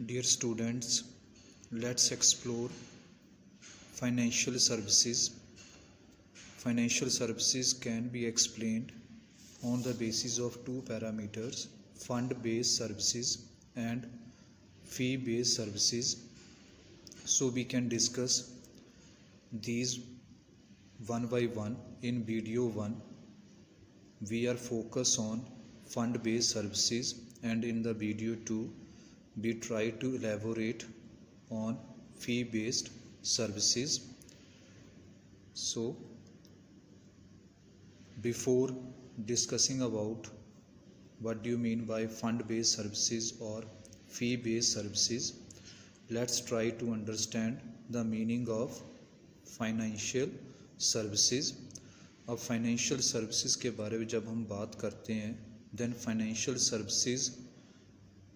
Dear students, let's explore financial services. Financial services can be explained on the basis of two parameters: fund-based services and fee-based services. So we can discuss these one by one. In video 1, we are focused on fund-based services, and in the video 2, we try to elaborate on fee-based services. So before discussing about what do you mean by fund-based services or fee-based services, let's try to understand the meaning of financial services. अब financial services के बारे में जब हम बात करते हैं, then financial services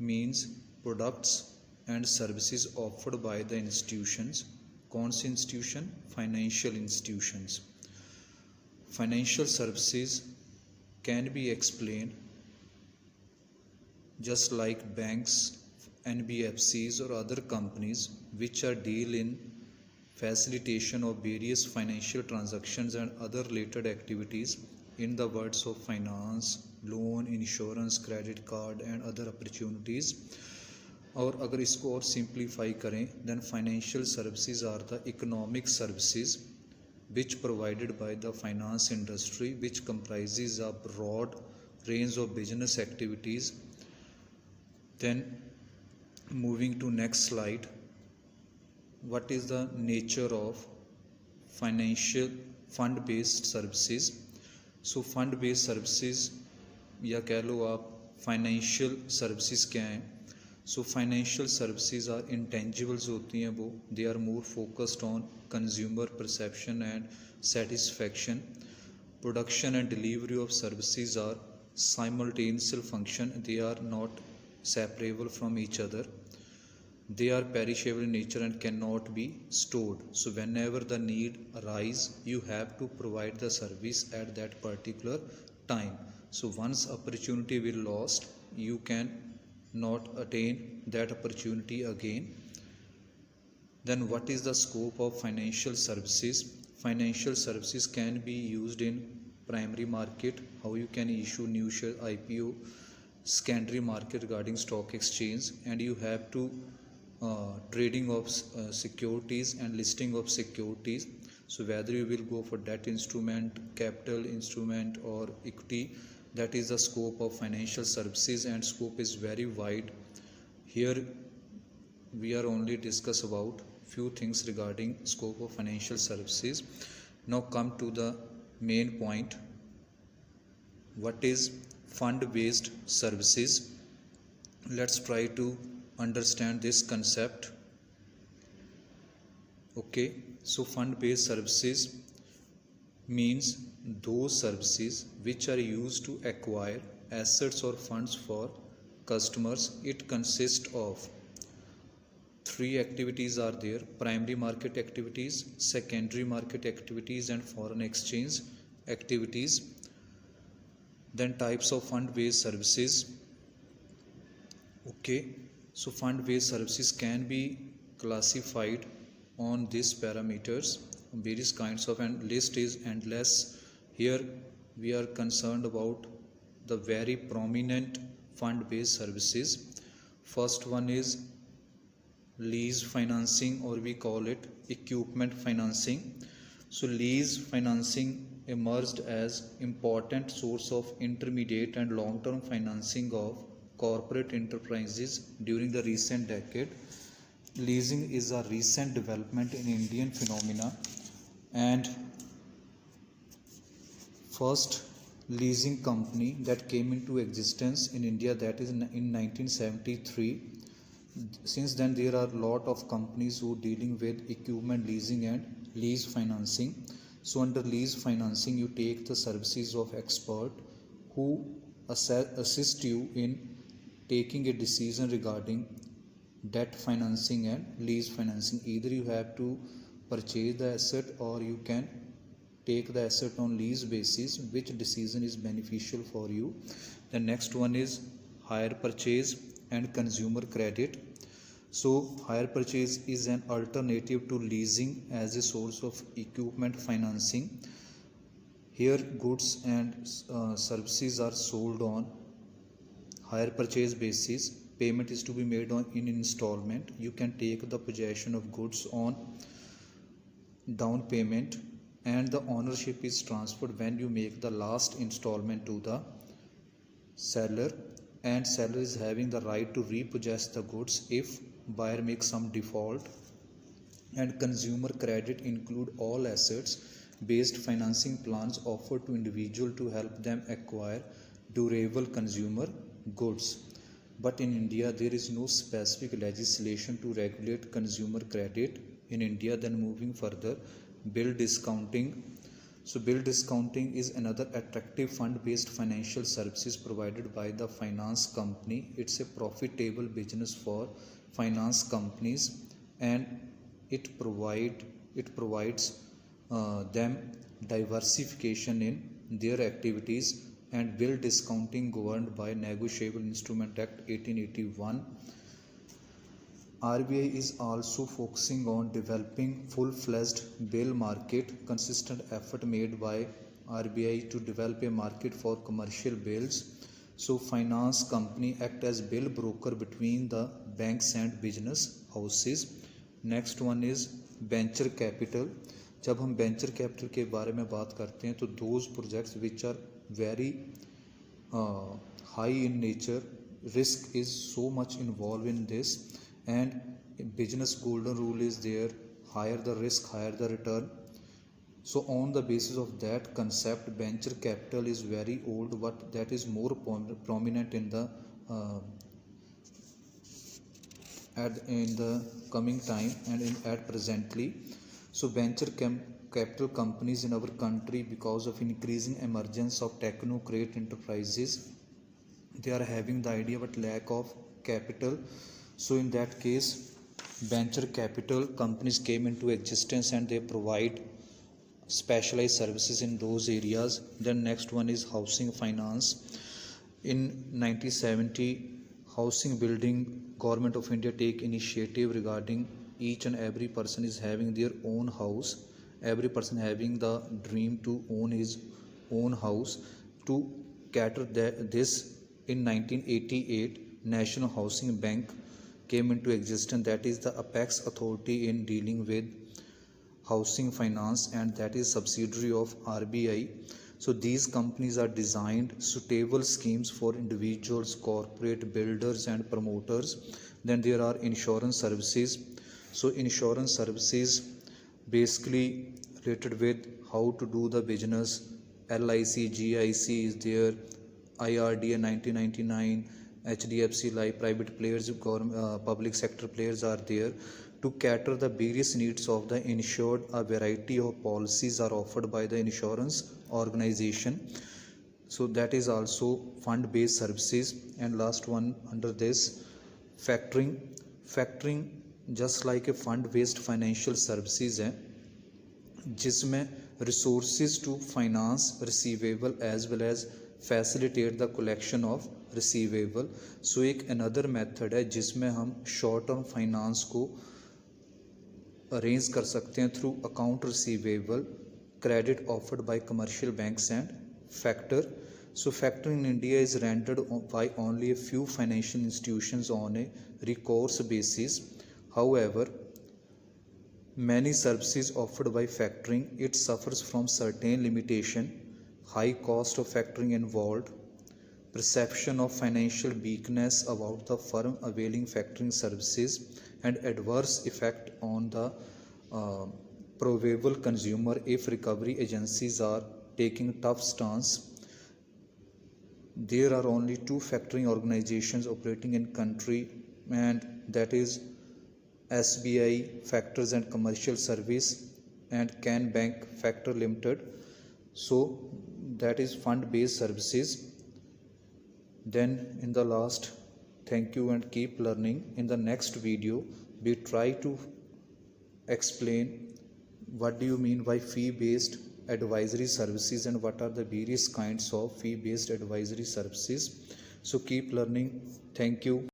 means products and services offered by the institutions. कौन से institution? Financial institutions. Financial services can be explain just like banks, NBFCs or other companies which are deal in facilitation of various financial transactions and other related activities in the words of finance, loan, insurance, credit card and other opportunities. और अगर इसको और simplify करें, then financial services are the economic services which provided by the finance industry, which comprises a broad range of business activities. Then moving to next slide, what is the nature of financial fund-based services? So fund-based services या कह लो आप financial services क्या हैं? So financial services are intangibles होती हैं वो. They are more focused on consumer perception and satisfaction. Production and delivery of services are simultaneous function. They are not separable from each other. They are perishable in nature and cannot be stored. So whenever the need arises, you have to provide the service at that particular time. So once opportunity will lost, you can not attain that opportunity again. Then what is the scope of financial services? Financial services can be used in primary market, how you can issue new share, IPO, secondary market regarding stock exchange, and you have to trading of securities and listing of securities. So whether you will go for debt instrument, capital instrument or equity, that is the scope of financial services, and scope is very wide. Here we are only discuss about few things regarding scope of financial services. Now come to the main point. What is fund-based services? Let's try to understand this concept. Okay, so fund-based services means those services which are used to acquire assets or funds for customers. It consists of three activities are there: primary market activities, secondary market activities and foreign exchange activities. Then types of fund-based services. Okay, so fund-based services can be classified on these parameters, various kinds of, and list is endless. Here we are concerned about the very prominent fund-based services. First one is lease financing, or we call it equipment financing. So lease financing emerged as important source of intermediate and long-term financing of corporate enterprises during the recent decade. Leasing is a recent development in Indian phenomena, and first leasing company that came into existence in India, that is in 1973. Since then there are a lot of companies who are dealing with equipment leasing and lease financing. So under lease financing, you take the services of expert who assist you in taking a decision regarding debt financing and lease financing. Either you have to purchase the asset or you can take the asset on lease basis, which decision is beneficial for you. The next one is hire purchase and consumer credit. So hire purchase is an alternative to leasing as a source of equipment financing. Here goods and services are sold on hire purchase basis. Payment is to be made on in installment. You can take the possession of goods on down payment, and the ownership is transferred when you make the last installment to the seller, and seller is having the right to repossess the goods if buyer makes some default. And consumer credit include all assets based financing plans offered to individual to help them acquire durable consumer goods. But in India there is no specific legislation to regulate consumer credit in India. Then moving further, bill discounting. So bill discounting is another attractive fund-based financial services provided by the finance company. It's a profitable business for finance companies, and it provides them diversification in their activities. And bill discounting governed by Negotiable Instrument Act 1881. RBI is also focusing on developing full-fledged bill market. Consistent effort made by RBI to develop a market for commercial bills. So finance company act as bill broker between the banks and business houses. Next one is venture capital. जब हम venture capital के बारे में बात करते हैं तो those projects which are very high in nature, risk is so much involved in this, and business golden rule is there: higher the risk, higher the return. So on the basis of that concept, venture capital is very old, but that is more prominent in the in the coming time and at presently. So venture capital companies in our country, because of increasing emergence of technocrat enterprises, they are having the idea but lack of capital. So in that case, venture capital companies came into existence and they provide specialized services in those areas. Then next one is housing finance. In 1970, housing building, Government of India take initiative regarding each and every person is having their own house, every person having the dream to own his own house. To cater this, in 1988, National Housing Bank came into existence, that is the apex authority in dealing with housing finance, and that is subsidiary of RBI. So these companies are designed suitable schemes for individuals, corporate, builders and promoters. Then there are insurance services. So insurance services basically related with how to do the business. LIC, GIC is there, IRDA 1999, HDFC Life, private players, public sector players are there. To cater the various needs of the insured, a variety of policies are offered by the insurance organization. So that is also fund-based services. And last one under this, factoring. Factoring just like a fund-based financial services है, जिसमें resources to finance receivable as well as facilitate the collection of receivable. So एक another method है जिसमें हम short term finance को arrange कर सकते हैं through account receivable, credit offered by commercial banks and factor. So factoring in India is rendered by only a few financial institutions on a recourse basis. However, many services offered by factoring, it suffers from certain limitation, high cost of factoring involved, perception of financial weakness about the firm availing factoring services, and adverse effect on the probable consumer if recovery agencies are taking tough stance. There are only two factoring organizations operating in country, and that is SBI Factors and Commercial Service and Can Bank Factor Limited. So that is fund-based services. Then in the last, thank you and keep learning. In the next video, we try to explain what do you mean by fee-based advisory services and what are the various kinds of fee-based advisory services. So keep learning. Thank you.